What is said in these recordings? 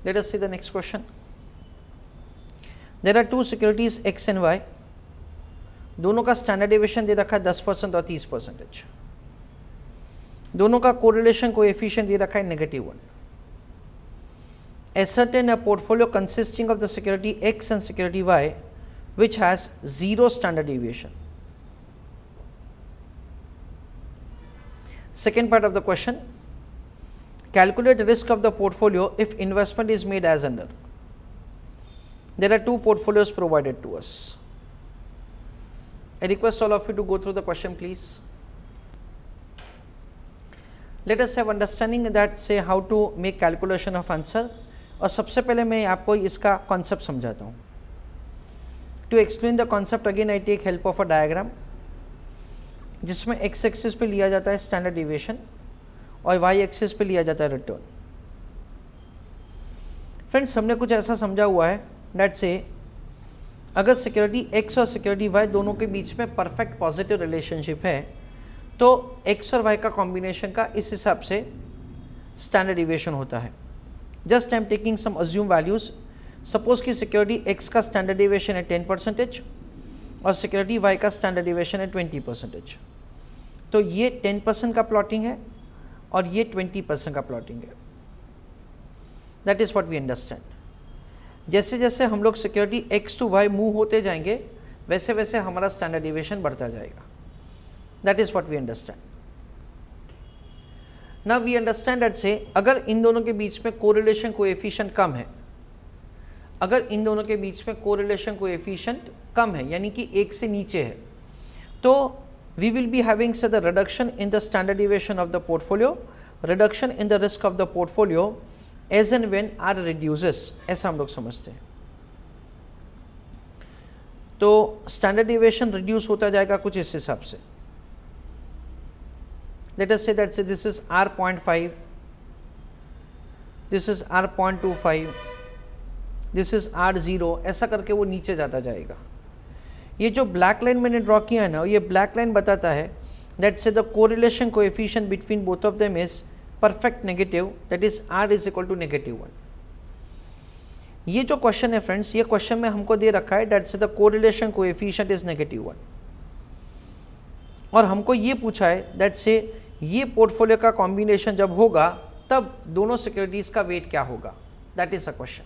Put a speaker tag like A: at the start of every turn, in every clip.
A: Let us see the next question. There are two securities X and Y. दोनों का standard deviation दे रखा है 10% और 30%. दोनों का कोरिलेशन कोएफिशिएंट दे रखा है -1. Ascertain a portfolio consisting of the security X and security Y which has 0 standard deviation. Second part of the question, calculate the risk of the portfolio if investment is made as under. There are two portfolios provided to us. I request all of you to go through the question, please. Let us have understanding that say how to make calculation of answer. और सबसे पहले मैं आपको इसका concept समझाता हूँ. To explain the concept again I take help of a diagram जिसमें x axis पे लिया जाता है स्टैंडर्ड डिविएशन और y एक्सिस पे लिया जाता है रिटर्न. फ्रेंड्स, हमने कुछ ऐसा समझा हुआ है दैट से अगर सिक्योरिटी x और सिक्योरिटी y दोनों के बीच में परफेक्ट पॉजिटिव रिलेशनशिप है तो x और y का कॉम्बिनेशन का इस हिसाब से स्टैंडर्ड डिविएशन होता है. Just I am taking some assume values. Suppose कि सिक्योरिटी x का स्टैंडर्ड डिविएशन है 10% और सिक्योरिटी y का स्टैंडर्ड डिविएशन है 20%. तो ये 10% का प्लॉटिंग है और ये 20% का प्लॉटिंग है. That is what we understand. जैसे जैसे हम लोग security x to y move होते जाएंगे वैसे वैसे हमारा स्टैंडर्ड डिविएशन बढ़ता जाएगा. That is what we understand. Now we understand that say अगर इन दोनों के बीच में कोरिलेशन कोएफिशिएंट कम है, अगर इन दोनों के बीच में कोरिलेशन कोएफिशिएंट कम है यानी कि एक से नीचे है, तो we will be having say the reduction in the standard deviation of the portfolio, reduction in the risk of the portfolio as and when R reduces. ऐसा हम लोग समझते हैं. तो स्टैंडर्ड डिविएशन रिड्यूस होता जाएगा कुछ इस हिसाब से. Let us say that say this is R.5, this is R.25, this is R0, ऐसा करके वो नीचे जाता जाएगा. ये जो ब्लैक लाइन मैंने ड्रॉ किया है ना, ये ब्लैक लाइन बताता है that say the correlation coefficient between both of them is perfect negative, that is R is equal to -1. ये जो क्वेश्चन है फ्रेंड्स, ये क्वेश्चन में हमको दे रखा है that say the correlation coefficient is -1 और हमको ये पूछा है दैट से ये पोर्टफोलियो का कॉम्बिनेशन जब होगा तब दोनों सिक्योरिटीज का वेट क्या होगा. That is a question.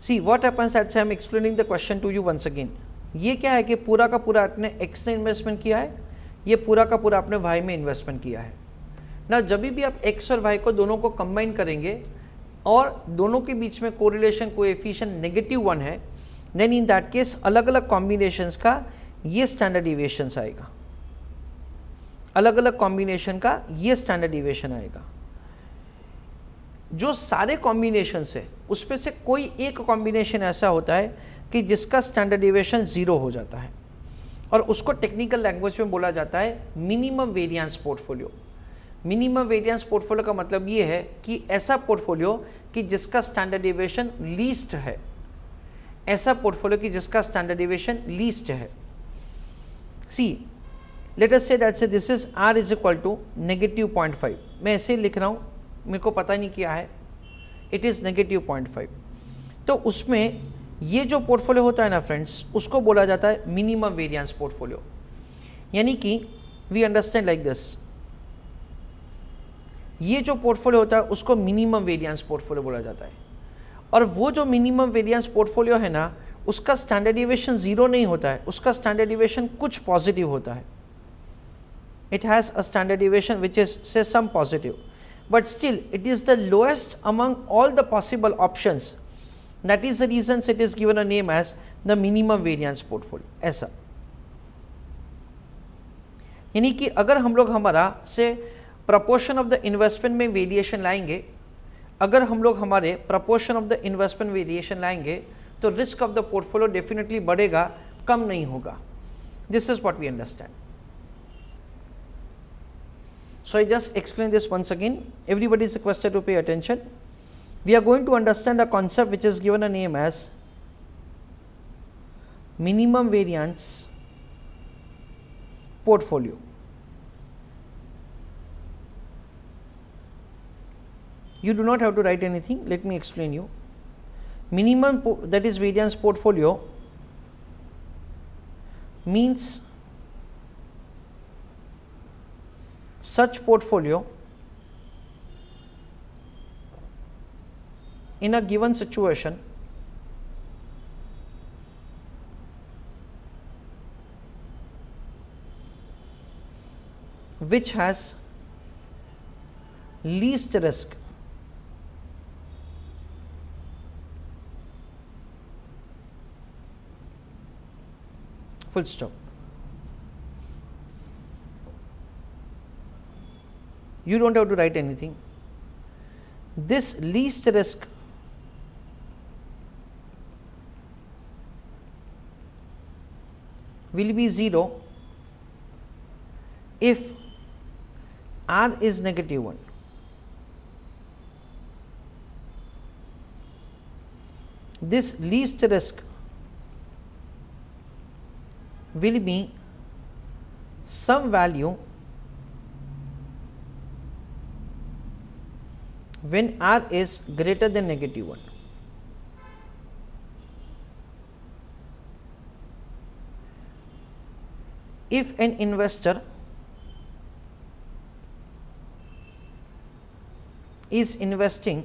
A: See what happens that say I am explaining the question to you once again. ये क्या है कि पूरा का पूरा आपने X ने इन्वेस्टमेंट किया है, ये पूरा का पूरा आपने Y में इन्वेस्टमेंट किया है ना. जब भी आप X और Y को दोनों को कंबाइन करेंगे और दोनों के बीच में कोरिलेशन कोएफिशिएंट -1 है, देन इन दैट केस अलग अलग कॉम्बिनेशंस का ये स्टैंडर्ड डिविएशंस आएगा. अलग अलग कॉम्बिनेशन का ये स्टैंडर्ड डिविएशन आएगा. जो सारे कॉम्बिनेशंस है उसमें से कोई एक कॉम्बिनेशन ऐसा होता है कि जिसका स्टैंडर्ड डिविएशन 0 हो जाता है और उसको टेक्निकल लैंग्वेज में बोला जाता है minimum variance portfolio. Minimum variance portfolio का मतलब ये है कि ऐसा पोर्टफोलियो कि जिसका स्टैंडर्ड डिविएशन लीस्ट है, ऐसा पोर्टफोलियो कि जिसका स्टैंडर्ड डिविएशन लीस्ट है. सी late us say that say this is R is equal to -0.5. मैं ऐसे लिख रहा हूँ, मेरे को पता नहीं क्या है, इट इज़ -0.5. तो उसमें ये जो पोर्टफोलियो होता है ना फ्रेंड्स, उसको बोला जाता है मिनिमम वेरिएंस पोर्टफोलियो. यानी कि वी अंडरस्टैंड लाइक दिस, ये जो पोर्टफोलियो होता है उसको मिनिमम वेरिएंस पोर्टफोलियो बोला जाता है. और वो जो मिनिमम वेरिएंस पोर्टफोलियो है ना, उसका स्टैंडर्ड डिविएशन 0 नहीं होता है, उसका स्टैंडर्ड डिविएशन कुछ पॉजिटिव होता है. It has a standard deviation which is say some positive, but still it is the lowest among all the possible options. That is the reason it is given a name as the minimum variance portfolio. ऐसा यानी कि अगर हम लोग हमारा से proportion of the investment में variation लाएंगे, अगर हम लोग हमारे proportion of the investment variation लाएंगे तो risk of the portfolio definitely बढ़ेगा, कम नहीं होगा. This is what we understand. So I just explain this once again. Everybody is requested to pay attention. We are going to understand a concept which is given a name as minimum variance portfolio. You do not have to write anything. Let me explain you. Minimum, that is variance portfolio, means such portfolio in a given situation which has least risk full stop. You don't have to write anything. This least risk will be 0 if R is -1. This least risk will be some value when R is greater than -1. If an investor is investing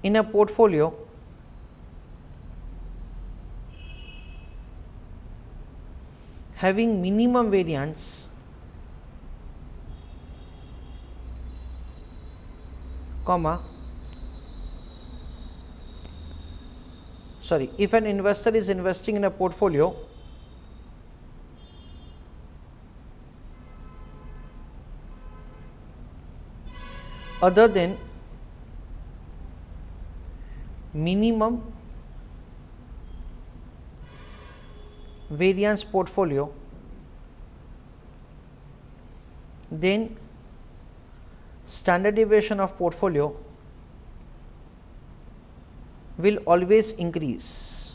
A: in a portfolio having minimum variance if an investor is investing in a portfolio other than minimum variance portfolio, then standard deviation of portfolio will always increase.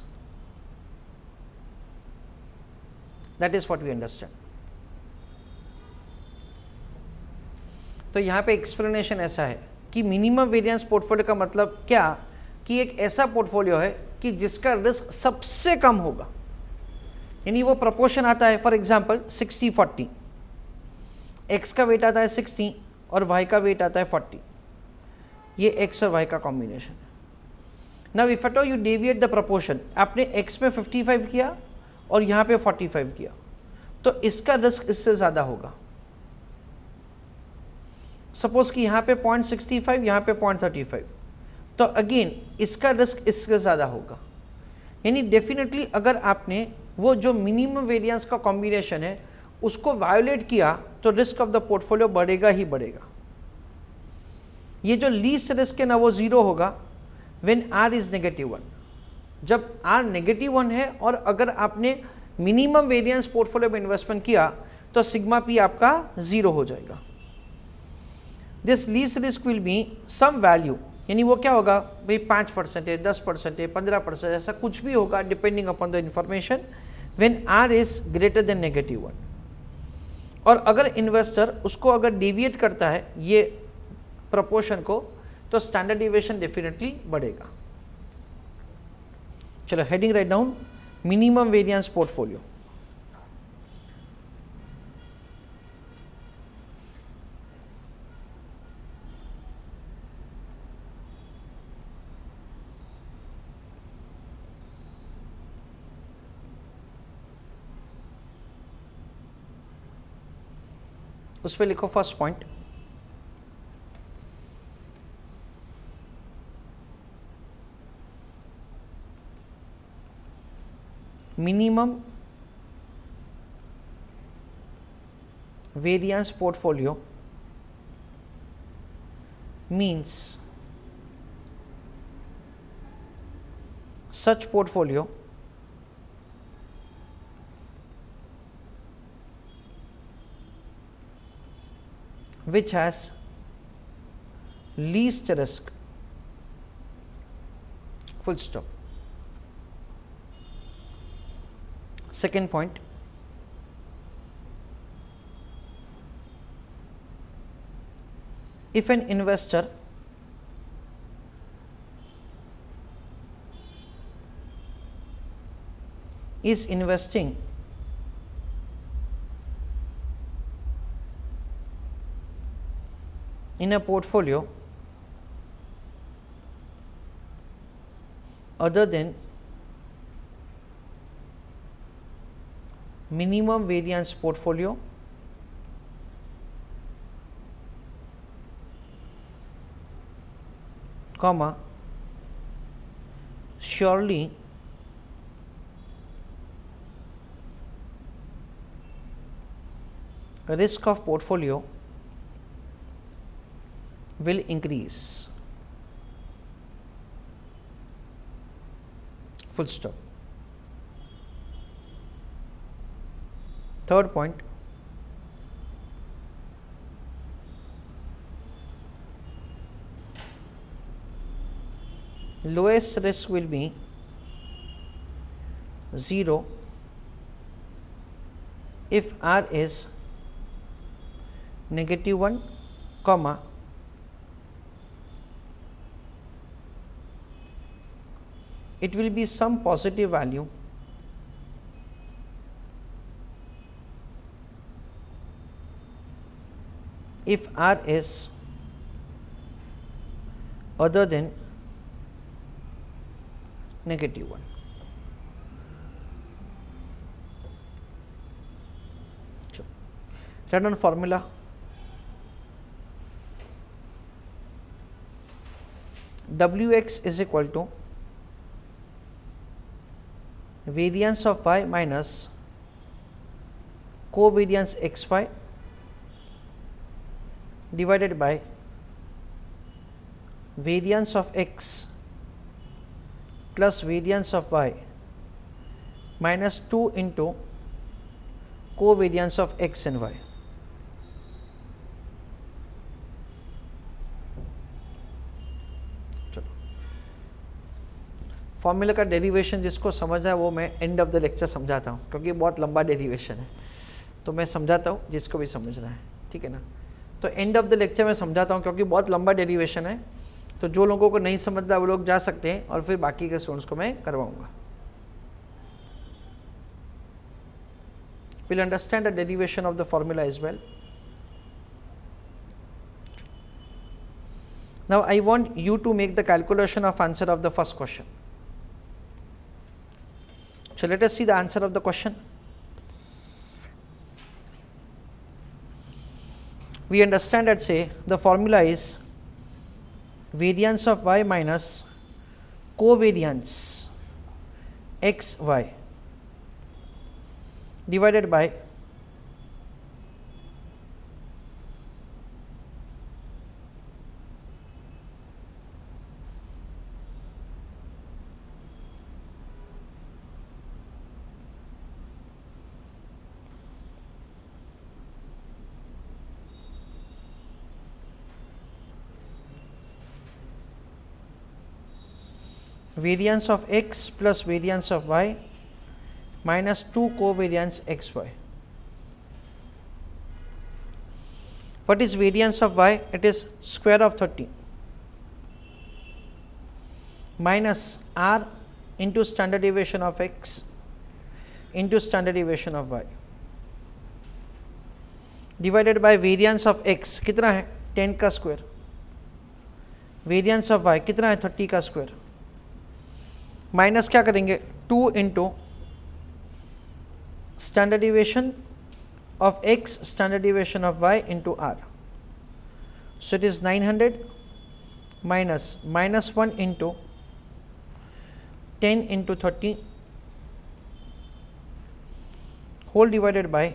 A: That is what we understand. तो यहाँ पे explanation ऐसा है कि minimum variance portfolio का मतलब क्या, कि एक ऐसा पोर्टफोलियो है कि जिसका रिस्क सबसे कम होगा, यानी वो प्रोपोर्शन आता है फॉर एग्जांपल 60-40, एक्स का वेट आता है 60 और वाई का वेट आता है 40, ये एक्स और वाई का कॉम्बिनेशन है. Now if at all you deviate the proportion, आपने एक्स में 55 किया और यहाँ पे 45 किया, तो इसका रिस्क इससे ज़्यादा होगा. सपोज कि यहाँ पे 0.65, यहाँ पे 0.35, तो अगेन इसका रिस्क इससे ज़्यादा होगा. यानी डेफिनेटली अगर आपने वो जो मिनिमम वेरिएंस का कॉम्बिनेशन है उसको वायोलेट किया तो रिस्क ऑफ द पोर्टफोलियो बढ़ेगा ही बढ़ेगा. ये जो लीस्ट रिस्क है ना वो 0 होगा व्हेन आर इज -1. जब आर -1 है और अगर आपने मिनिमम वेरिएंस पोर्टफोलियो में इन्वेस्टमेंट किया तो सिग्मा पी आपका 0 हो जाएगा. This least risk will be some value, यानी वो क्या होगा भाई 5% है, 10% है, 15%, ऐसा कुछ भी होगा depending upon the information when R is greater than -1. और अगर इन्वेस्टर उसको अगर डेविएट करता है ये प्रोपोर्शन को तो स्टैंडर्ड डेविएशन डेफिनेटली बढ़ेगा. चलो heading write down minimum variance portfolio. उस पर लिखो first point, minimum variance portfolio means such portfolio which has least risk, full stop. Second point, if an investor is investing in a portfolio other than minimum variance portfolio, comma, surely risk of portfolio will increase. Full stop. Third point, lowest risk will be 0 if R is -1, comma, it will be some positive value if R is other than -1. Write down formula. Wx is equal to variance of y minus covariance xy divided by variance of x plus variance of y minus 2 into covariance of x and y. Formula का derivation जिसको समझना है वो मैं end of the lecture समझाता हूँ, क्योंकि बहुत लंबा डेरिवेशन है, तो मैं समझाता हूँ जिसको भी समझना है, ठीक है ना। तो एंड ऑफ द लेक्चर में समझाता हूँ क्योंकि बहुत लंबा डेरिवेशन है, तो जो लोगों को नहीं समझता वो लोग जा सकते हैं और फिर बाकी के स्टूडेंट्स को मैं करवाऊँगा। Will understand the derivation of the formula as well. Now I want you to make the calculation of answer of the first question. So let us see the answer of the question. We understand that, say, the formula is variance of y minus covariance xy divided by variance of x plus variance of y minus 2 covariance xy. What is variance of y? It is square of 30 minus r into standard deviation of x into standard deviation of y divided by variance of x कितना है 10 का square, variance of y कितना है 30 का square, minus क्या करेंगे 2 into standard deviation of x standard deviation of y into r. So it is 900 minus -1 into 10 into 30 whole divided by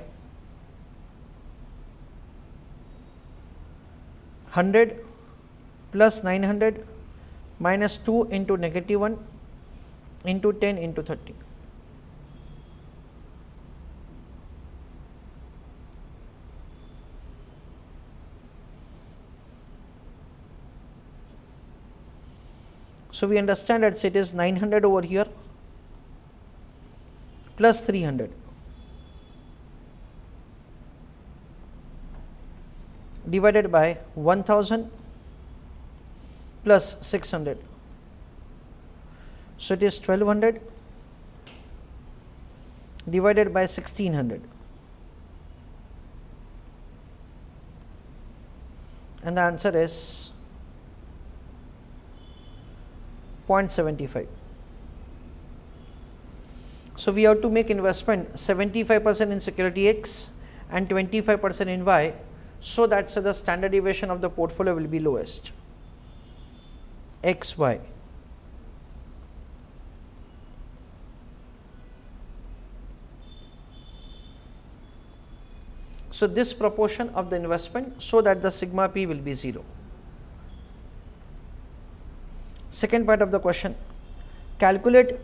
A: 100 plus 900 minus 2 into -1 into 10 into 30. So we understand that it is 900 over here plus 300 divided by 1000 plus 600. So it is 1200 divided by 1600, and the answer is 0.75. So we have to make investment 75% in security X and 25% in Y, so that the standard deviation of the portfolio will be lowest, XY. So this proportion of the investment, so that the sigma p will be 0. Second part of the question, calculate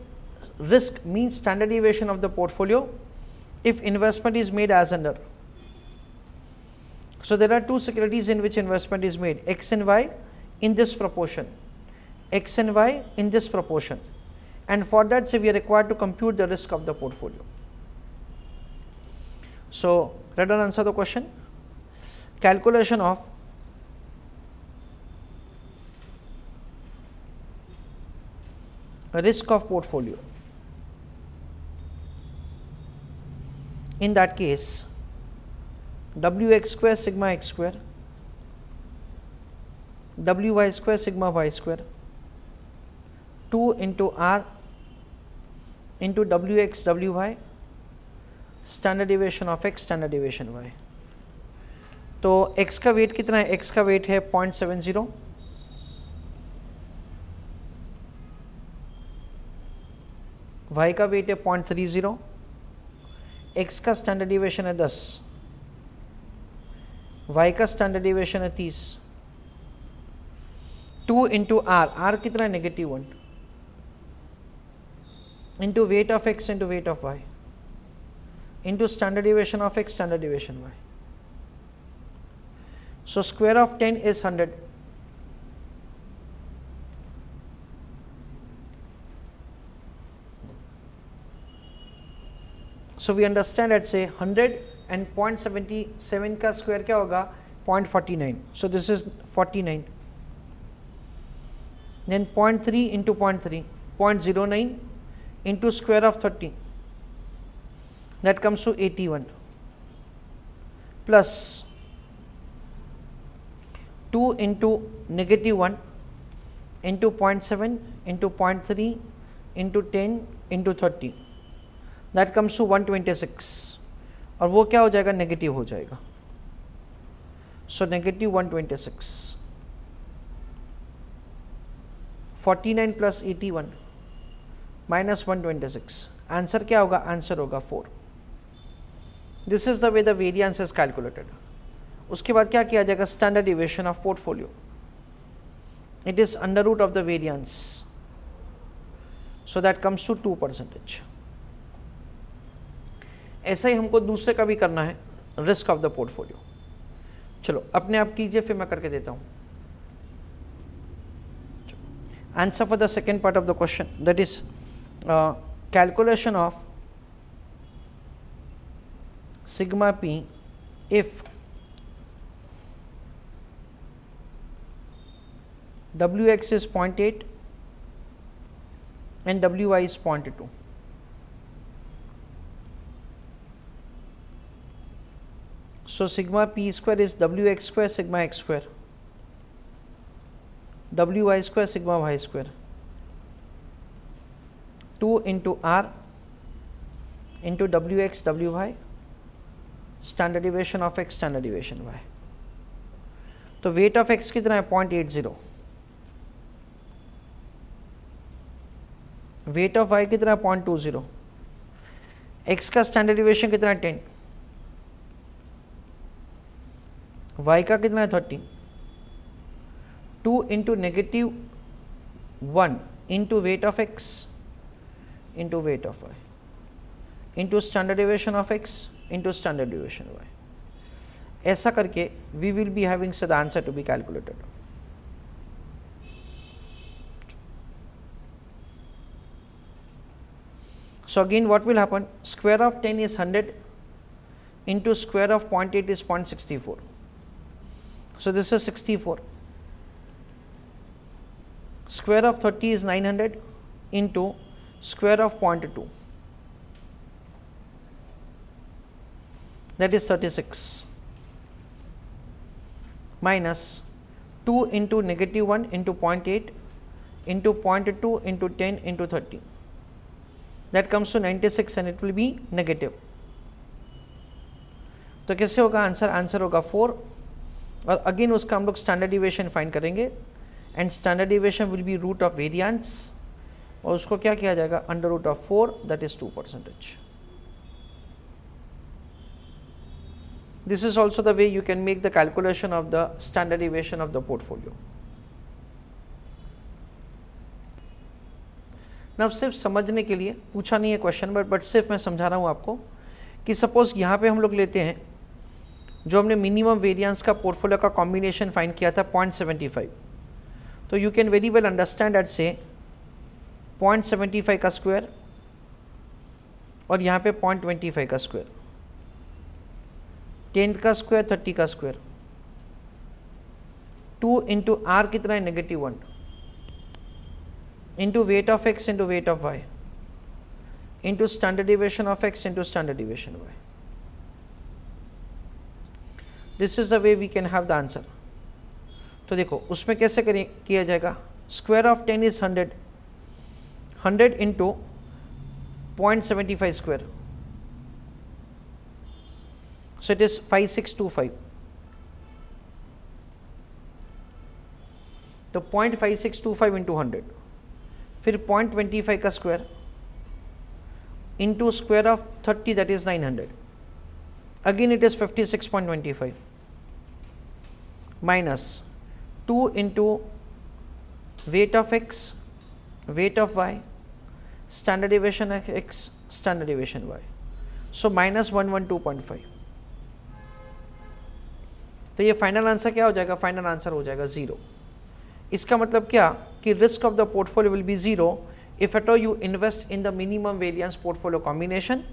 A: risk mean standard deviation of the portfolio if investment is made as under. So there are two securities in which investment is made, X and Y in this proportion, X and Y in this proportion, and for that we are required to compute the risk of the portfolio. So let us answer the question. Calculation of risk of portfolio. In that case, Wx square sigma x square, Wy square sigma y square, 2 into R into Wx Wy, standard deviation of x, standard deviation y. तो x का wait कितना है? x का wait है 0.70, y का wait है 0.30, x का standard deviation है 10, y का स्टैंडर्ड डिविएशन है 30. 2 इंटू r, r कितना है? -1, into weight of x into weight of y, into standard deviation of x, standard deviation y. So square of 10 is 100. So we understand that say 100 and 0.77 का square क्या होगा? 0.49. So this is 49. Then 0.3 into 0.3, 0.09 into square of 30. That comes to 81, plus 2 into -1 into 0.7 into 0.3 into 10 into 30. That comes to 126, और वो क्या हो जाएगा? Negative हो जाएगा. So negative 126. 49 plus 81 minus 126. Answer क्या होगा? आंसर होगा 4. This is the way the variance is calculated. उसके बाद क्या किया जाएगा? Standard deviation of portfolio. It is under root of the variance, so that comes to 2%. ऐसा ही हमको दूसरे का भी करना है, रिस्क ऑफ द पोर्टफोलियो. चलो अपने आप कीजिए, फिर मैं करके देता हूं. Answer for the second part of the question, that is calculation of sigma p if Wx is 0.8 and Wy is 0.2. So sigma p square is Wx square sigma x square, Wy square sigma y square, 2 into R into Wx Wy, standard deviation of x, standard deviation y. तो weight of x कितना है? 0.80. Weight of y कितना है? 0.20. x का standard deviation कितना है? 10. y का कितना है? 30. 2 into -1 into weight of x into weight of y into standard deviation of x into standard deviation y. ऐसा करके we will be having the answer to be calculated. So again what will happen? Square of 10 is 100 into square of 0.8 is 0.64. So this is 64. Square of 30 is 900 into square of 0.2, that is 36, minus 2 into negative 1 into 0.8 into 0.2 into 10 into 30, that comes to 96 and it will be negative. तो कैसे होगा answer? Answer होगा 4 और again उसका हम लोग standard deviation find करेंगे and standard deviation will be root of variance और उसको क्या किया जाएगा? Under root of 4, that is 2%. This is also the way you can make the calculation of the standard deviation of the portfolio. Now सिर्फ समझने के लिए, पूछा नहीं है क्वेश्चन बट सिर्फ मैं समझा रहा हूँ आपको कि सपोज यहाँ पे हम लोग लेते हैं जो हमने मिनिमम वेरिएंस का पोर्टफोलियो का कॉम्बिनेशन फाइंड किया था 0.75, तो you can very well understand at से 0.75 का स्क्वायर और यहाँ पे 0.25 का स्क्वायर, 10 का स्क्वायर, 30 का स्क्वायर, 2 इंटू आर कितना है? -1 into weight of X into weight of Y into standard deviation of X into standard deviation Y. This is the way we can have the answer. तो देखो उसमें कैसे किया जाएगा? Square of 10 is 100, 100 into 0.75 square, so it is 5625. तो 0.5625 into 100, फिर 0.25 का square into square of 30, that is 900, again it is 56.25 minus 2 into weight of X, weight of Y, standard deviation of X, standard deviation Y, so minus 112.5. तो ये final answer क्या हो जाएगा? Final answer हो जाएगा 0. इसका मतलब क्या कि risk of the portfolio will be 0 if at all you invest in the minimum variance portfolio combination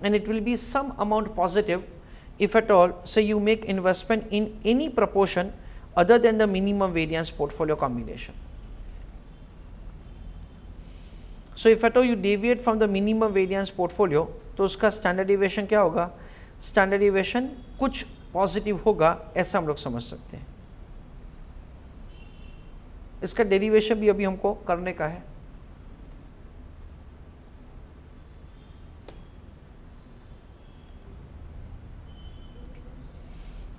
A: and it will be some amount positive if at all say you make investment in any proportion other than the minimum variance portfolio combination. So if at all you deviate from the minimum variance portfolio तो उसका standard deviation क्या होगा? Standard deviation कुछ positive होगा, ऐसा हम लोग समझ सकते हैं. इसका डेरिवेशन भी अभी हमको करने का है.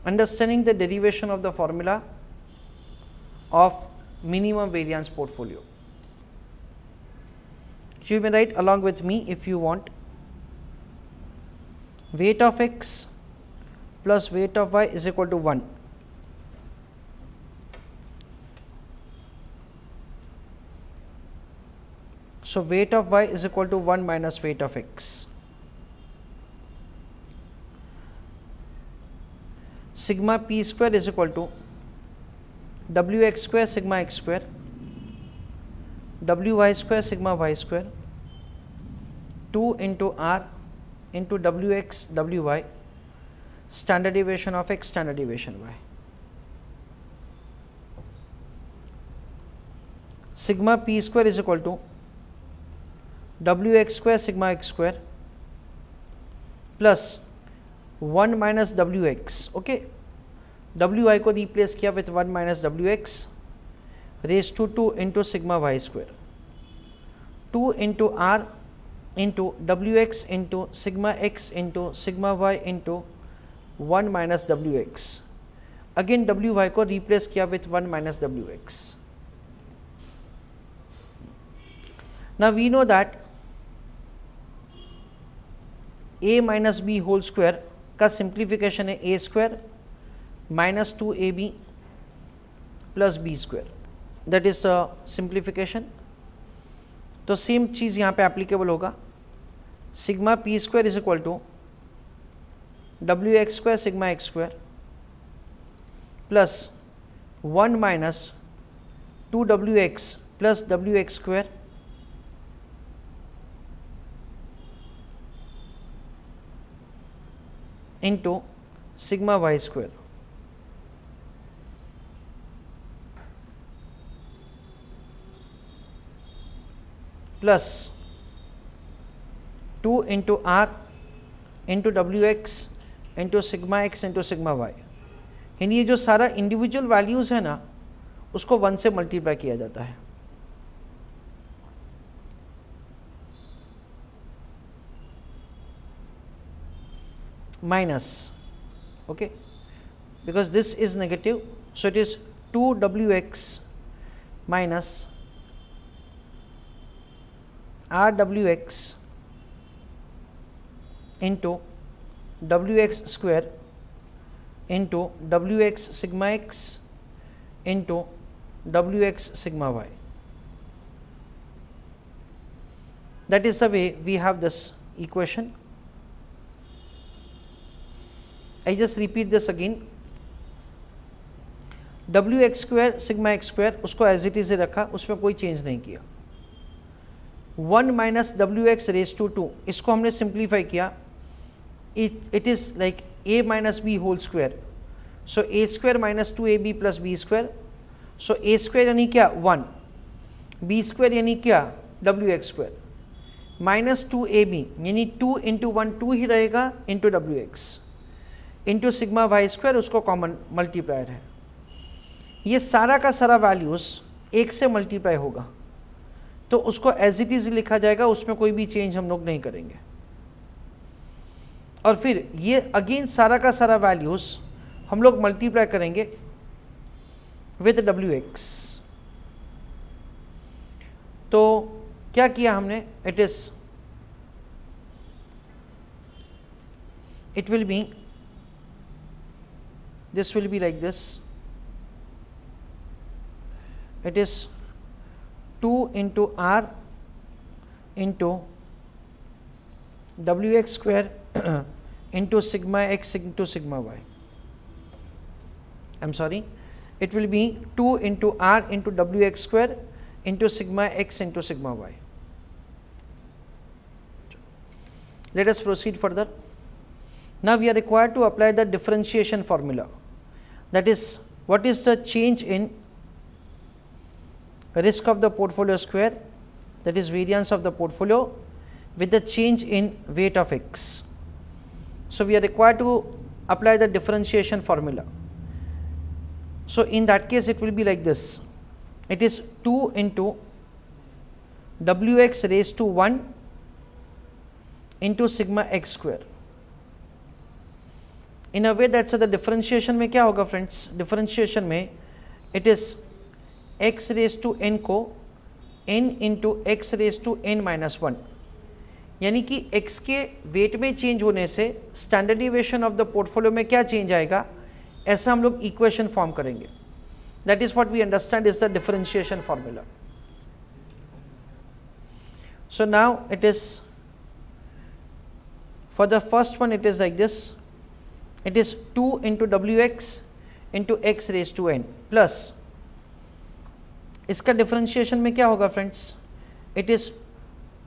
A: Understanding the derivation of the formula of minimum variance portfolio. You may write along with me if you want. Weight of x plus weight of y is equal to 1. So weight of y is equal to 1 minus weight of x. Sigma p square is equal to wx square sigma x square, wy square sigma y square, 2 into r into wx wy, standard deviation of x, standard deviation y. Sigma p square is equal to wx square sigma x square plus 1 minus wx. Okay, wy को replace किया with 1 minus wx raise to 2 into sigma Y square, 2 into R into wx into sigma x into sigma y into 1 minus wx. Again wy को replace किया with 1 minus wx. Now we know that a minus b whole square का simplification है a square minus 2ab plus B square, that is the simplification. तो same चीज़ यहाँ पे applicable होगा. Sigma P square is equal to wx square sigma x square plus 1 minus 2wx plus wx square into sigma Y square. Plus 2 into R into W X into sigma X into sigma Y, यानी ये जो सारा individual values है ना उसको 1 से multiply किया जाता है। Minus, okay, because this is negative, so it is 2wx minus rwx into wx square into wx sigma x into wx sigma y. That is the way we have this equation. I just repeat this again. wx square sigma x square उसको as it is रखा, उसमें कोई change नहीं किया। 1 minus wx raise to 2 इसको हमने simplify किया, it is like a minus b whole square, so a square minus 2ab plus b square, so a square यानी क्या 1, b square यानी क्या wx square, माइनस 2ab यानी 2 इंटू 1 2 ही रहेगा into wx into sigma Y square, उसको common multiplier है। ये सारा का सारा वैल्यूज़ 1 से मल्टीप्लाई होगा तो उसको एज इट इज़ लिखा जाएगा, उसमें कोई भी चेंज हम लोग नहीं करेंगे। और फिर ये अगेन सारा का सारा वैल्यूज़ हम लोग मल्टीप्लाई करेंगे विद wx। तो क्या किया हमने, it will be, this will be like this, it is 2 into r into wx square into sigma x into sigma y. I'm sorry, it will be 2 into r into wx square into sigma x into sigma y. Let us proceed further. Now we are required to apply the differentiation formula, that is, what is the change in risk of the portfolio square, that is variance of the portfolio, with the change in weight of x. So we are required to apply the differentiation formula. So in that case it will be like this, it is 2 into wx raised to 1 into sigma x square. In a way that's the differentiation में क्या होगा friends, differentiation में it is x raised to n को n into x raised to n minus 1, यानी कि x के wait में change होने से standard deviation of the portfolio में क्या चेंज आएगा, ऐसा हम लोग इक्वेशन फॉर्म करेंगे। That is what we understand is the differentiation formula. So now it is for the first one, it is like this, it is 2 into wx into x raise to n plus, इसका differentiation में क्या होगा friends, it is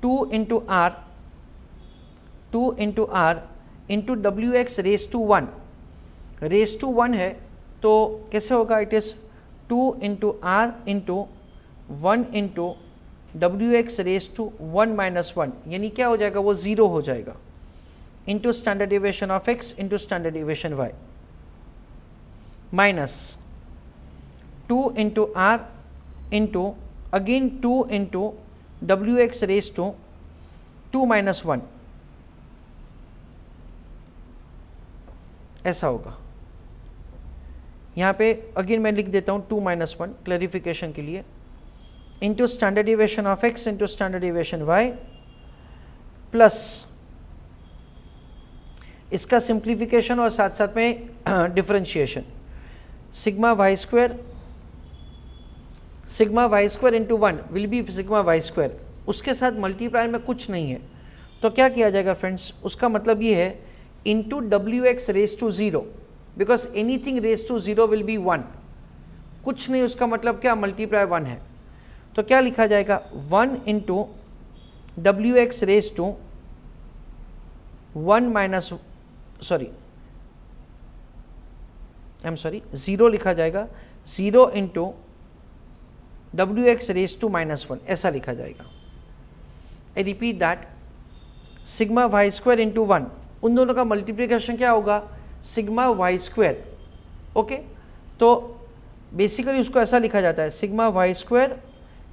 A: 2 into r into wx raise to 1, raise to 1 है तो कैसे होगा, it is 2 into r into 1 into wx raise to 1 minus 1, यानी क्या हो जाएगा, वो 0 हो जाएगा, into standard deviation of x into standard deviation y, minus 2 into r into again 2 into wx raise to 2 minus 1, ऐसा होगा। यहाँ पे अगेन मैं लिख देता हूँ 2 माइनस 1 क्लैरिफिकेशन के लिए, into standard deviation of x into standard deviation y plus इसका सिंप्लीफिकेशन और साथ साथ में differentiation, sigma Y square into 1 will be sigma Y square, उसके साथ मल्टीप्लाई में कुछ नहीं है तो क्या किया जाएगा फ्रेंड्स, उसका मतलब ये है into wx raise to 0, because anything raise to 0 will be 1, कुछ नहीं, उसका मतलब क्या, मल्टीप्लाई 1 है, तो क्या लिखा जाएगा 1 into wx raise to 1 minus, sorry I am sorry 0 लिखा जाएगा, 0 into wx raise to minus 1, ऐसा लिखा जाएगा। I repeat that, sigma Y square into 1, उन दोनों का मल्टीप्लिकेशन क्या होगा, सिग्मा वाई स्क्वायर। ओके, तो बेसिकली उसको ऐसा लिखा जाता है, sigma Y square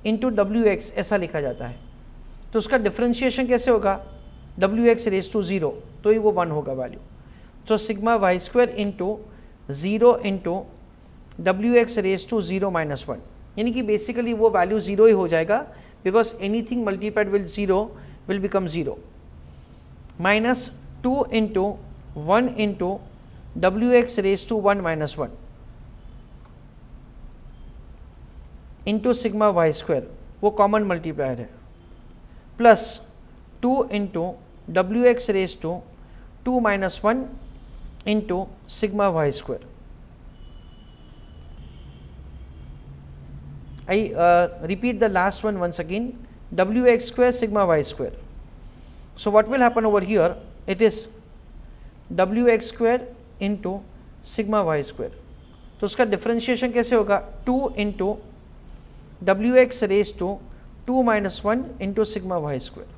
A: into W X ऐसा लिखा जाता है। तो उसका डिफ्रेंशिएशन कैसे होगा, डब्ल्यू एक्स रेज टू 0, तो ही वो 1 होगा वैल्यू। तो sigma Y square into 0 into W X raise to 0 minus 1, यानी कि बेसिकली वो वैल्यू 0 ही हो जाएगा, because anything multiplied with 0 will become 0, minus 2 into 1 into W X raise to 1 minus 1 into sigma Y square, वो common multiplier है, plus 2 into W X raise to 2 minus 1 into sigma Y square. I repeat the last one once again, wx square sigma y square. So what will happen over here, it is wx square into sigma y square. तो उसका differentiation कैसे होगा, 2 into wx raise to 2 minus 1 into sigma y square.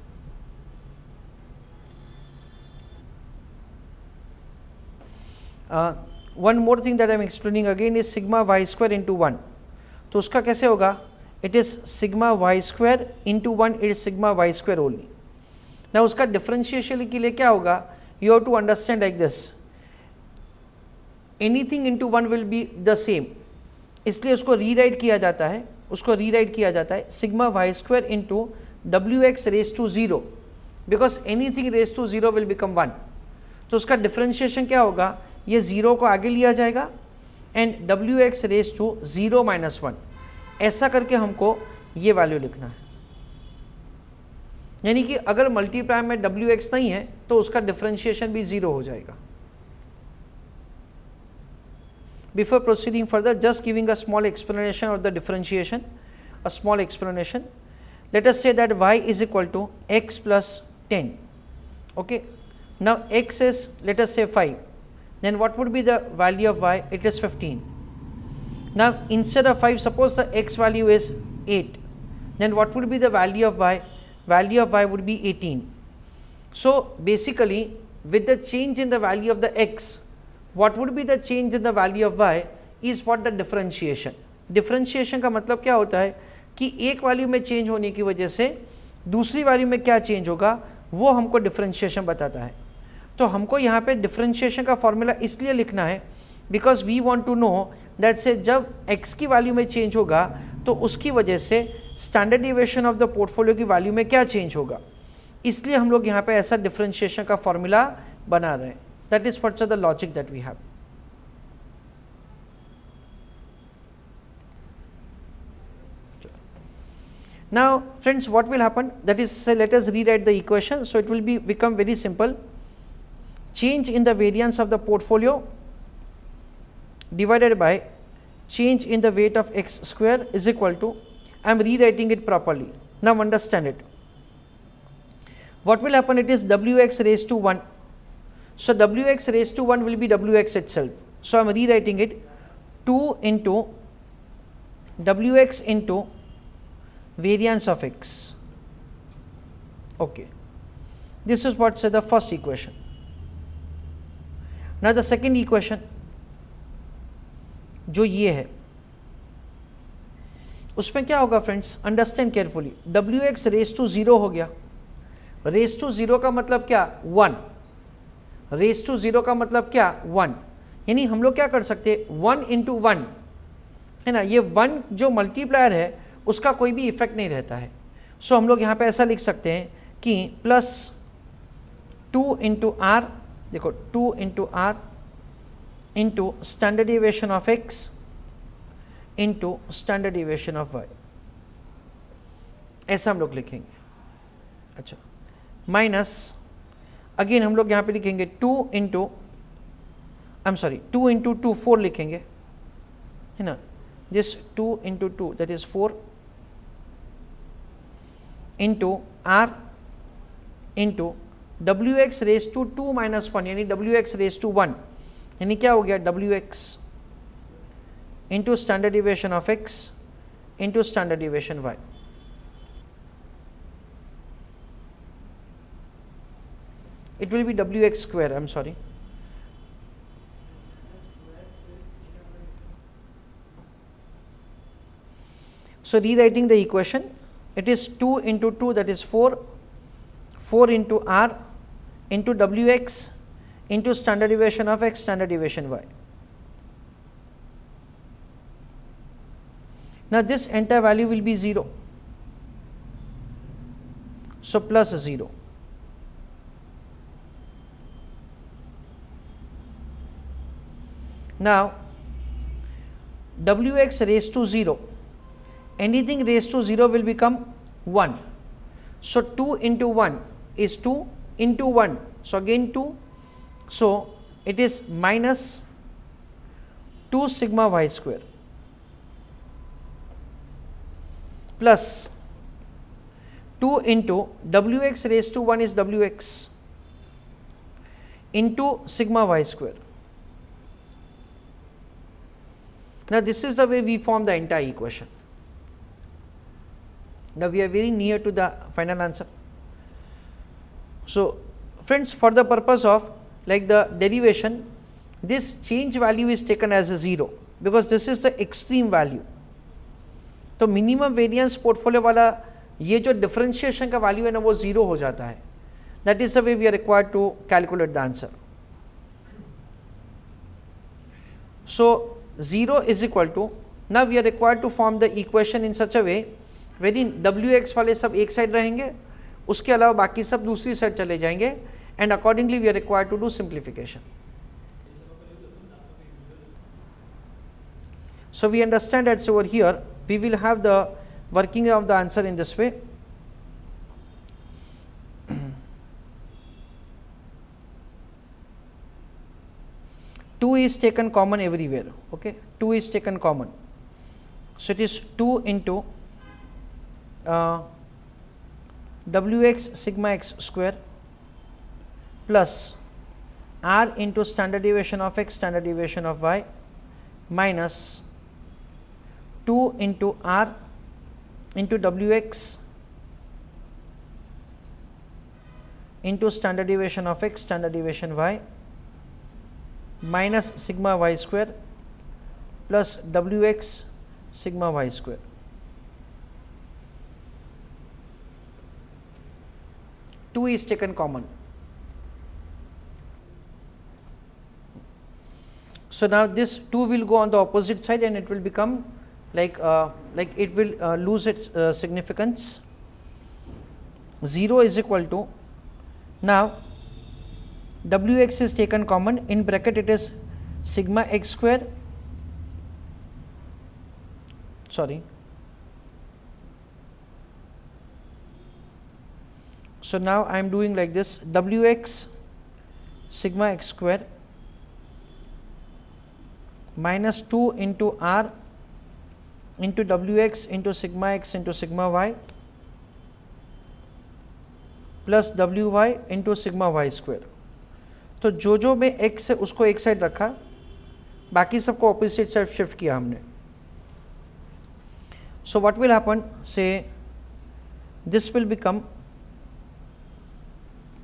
A: One more thing that I am explaining again is sigma y square into 1. तो उसका कैसे होगा, it is sigma Y square into 1, it is sigma Y square only. ना उसका differentiation के लिए क्या होगा, you have to understand like this, anything into 1 will be the same, इसलिए उसको रीराइट किया जाता है, sigma Y square into W X raise to 0, because anything raise to 0 will become 1। तो उसका डिफरेंशिएशन क्या होगा, ये 0 को आगे लिया जाएगा and W X raise to 0 minus 1, ऐसा करके हमको ये वैल्यू लिखना है। यानी कि अगर मल्टीप्लाई में डब्ल्यू एक्स नहीं है तो उसका डिफरेंशिएशन भी 0 हो जाएगा। Before proceeding further, just giving a small explanation of the differentiation, a small explanation. Let us say that y is equal to x plus 10. Okay, now x is, let us say 5, then what would be the value of y, it is 15. Now instead of 5, suppose the x value is 8, then what would be the value of y, value of y would be 18. So basically with the change in the value of the x, what would be the change in the value of y is what the differentiation. Differentiation का मतलब क्या होता है कि एक value में change होने की वजह से दूसरी वैल्यू में क्या चेंज होगा वो हमको डिफरेंशिएशन बताता है। तो हमको यहाँ पे डिफरेंशिएशन का फॉर्मूला इसलिए लिखना है because we want to know that say जब x की वैल्यू में चेंज होगा तो उसकी वजह से standard deviation of the portfolio की वैल्यू में क्या चेंज होगा, इसलिए हम लोग यहाँ पे ऐसा डिफरेंशिएशन का फॉर्मूला बना रहे हैं। That is what's the logic that we have. Now friends, what will happen, that is, let us rewrite the equation, so it will become very simple. Change in the variance of the portfolio divided by change in the weight of x square is equal to, I am rewriting it properly, now understand it. What will happen, it is wx raised to 1, so wx raised to 1 will be wx itself, so I am rewriting it 2 into wx into variance of x. Okay, this is what's the first equation. Now the second equation जो ये है उसमें क्या होगा friends, understand carefully, W X raise to 0 हो गया, race to 0 का मतलब क्या 1, रेस टू 0 का मतलब क्या 1, यानी हम लोग क्या कर सकते हैं 1 इंटू 1 है ना, ये 1 जो मल्टीप्लायर है उसका कोई भी इफेक्ट नहीं रहता है। सो हम लोग यहाँ पे ऐसा लिख सकते हैं कि प्लस 2 इंटू आर, देखो 2 into R into standard deviation of X into standard deviation of Y, ऐसा हम लोग लिखेंगे। अच्छा, माइनस अगेन हम लोग यहाँ पे लिखेंगे 2 into, I am sorry 2 into 2 4 लिखेंगे है ना, this 2 into 2 that is 4 into r into wx raised to 2 minus 1 यानी wx raised to 1, यानी क्या हो गया wx into standard deviation of x into standard deviation y। it will be wx square, I'm sorry. So rewriting the equation, it is 2 into 2, that is 4, 4 into r into wx into standard deviation of x, standard deviation y. Now this entire value will be 0, so plus 0. Now wx raised to 0, anything raised to 0 will become 1. So 2 into 1 is 2 into 1, so again 2, so it is minus 2 sigma y square plus 2 into wx raised to 1 is wx into sigma y square. Now this is the way we form the entire equation. Now we are very near to the final answer. So friends, for the purpose of like the derivation, this change value is taken as a 0 because this is the extreme value. तो minimum variance portfolio वाला ये जो differentiation का value है ना वो 0 हो जाता है. That is the way we are required to calculate the answer. So 0 is equal to, now we are required to form the equation in such a way wherein wx वाले सब एक साइड रहेंगे, उसके अलावा बाकी सब दूसरी साइड चले जाएंगे, and accordingly we are required to do simplification. So we understand that over here we will have the working of the answer in this way. Two is taken common everywhere, okay, 2 is taken common, so it is 2 into wx sigma x square plus r into standard deviation of x, standard deviation of y, minus 2 into r into wx into standard deviation of x, standard deviation y, minus sigma y square plus wx sigma y square. Two is taken common. So now this 2 will go on the opposite side and it will become like it will lose its significance. 0 is equal to, now wx is taken common, in bracket it is sigma x square, sorry, so now I am doing like this, wx sigma x square minus 2 into r into wx into sigma x into sigma y plus wy into sigma y square. तो जो में x है उसको एक side रखा, बाकी सबको opposite side shift किया हमने. सो व्हाट विल हैपन, से this will become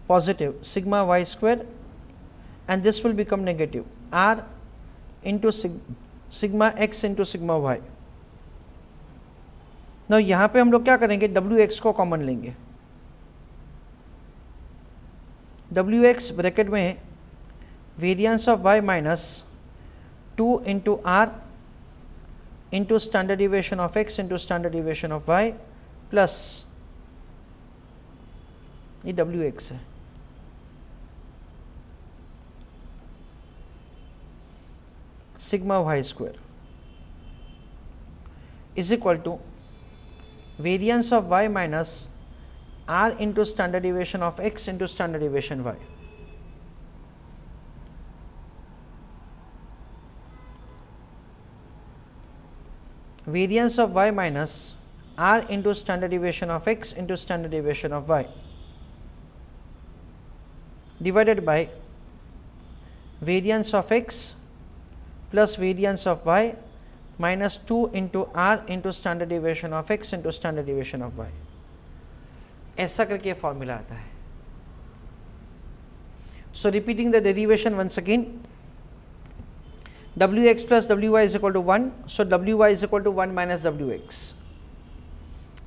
A: positive sigma y square and this will become negative r into sigma x into sigma y. now यहाँ पे हम लोग क्या करेंगे, wx को कॉमन लेंगे, wx ब्रैकेट में variance of y minus 2 into r into standard deviation of x into standard deviation of y plus ये wx है, sigma y square is equal to variance of y minus r into standard deviation of x into standard deviation y. Variance of y minus r into standard deviation of x into standard deviation of y divided by variance of x plus variance of y minus 2 into r into standard deviation of x into standard deviation of y. ऐसा करके formula आता है. So repeating the derivation once again, wx plus wy is equal to 1, so wy is equal to 1 minus wx.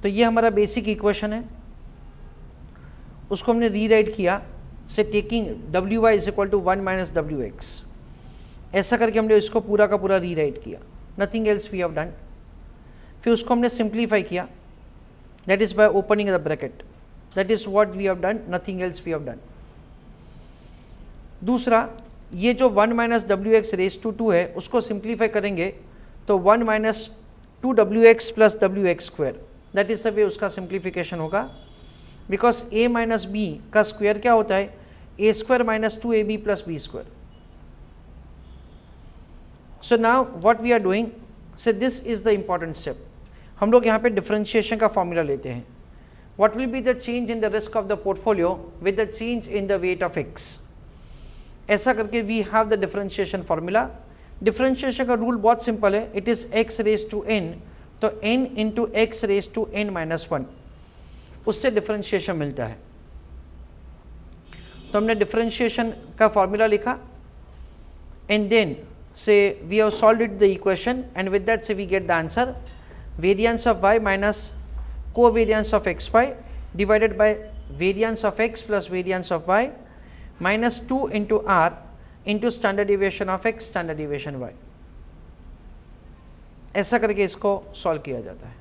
A: तो ये हमारा basic equation है, उसको हमने रीराइट किया से taking wy is equal to 1 minus wx. ऐसा करके हमने इसको पूरा का पूरा रीराइट किया, nothing else we have done. फिर उसको हमने सिंप्लीफाई किया, that is by opening the bracket. That is what we have done, nothing else we have done. दूसरा, ये जो 1 minus W X raise to 2 है उसको सिंप्लीफाई करेंगे तो 1 minus 2 W X plus W X square, that is the way उसका simplification होगा. Because A minus B का स्क्वायर क्या होता है, a square minus 2ab plus B square. So now what we are doing, say this is the important step. हम लोग यहाँ पे डिफरेंशिएशन का फॉर्मूला लेते हैं. What will be the change in the risk of the portfolio with the change in the weight of x. ऐसा करके we have the differentiation formula. Differentiation का रूल बहुत सिंपल है, it is x raise to n, तो n into x raise to n minus 1, उससे differentiation मिलता है. तो हमने डिफरेंशिएशन का फॉर्मूला लिखा and then say we have solved it the equation and with that say we get the answer, variance of y minus covariance of xy divided by variance of x plus variance of y minus 2 into r into standard deviation of x standard deviation y. ऐसा करके इसको solve किया जाता है.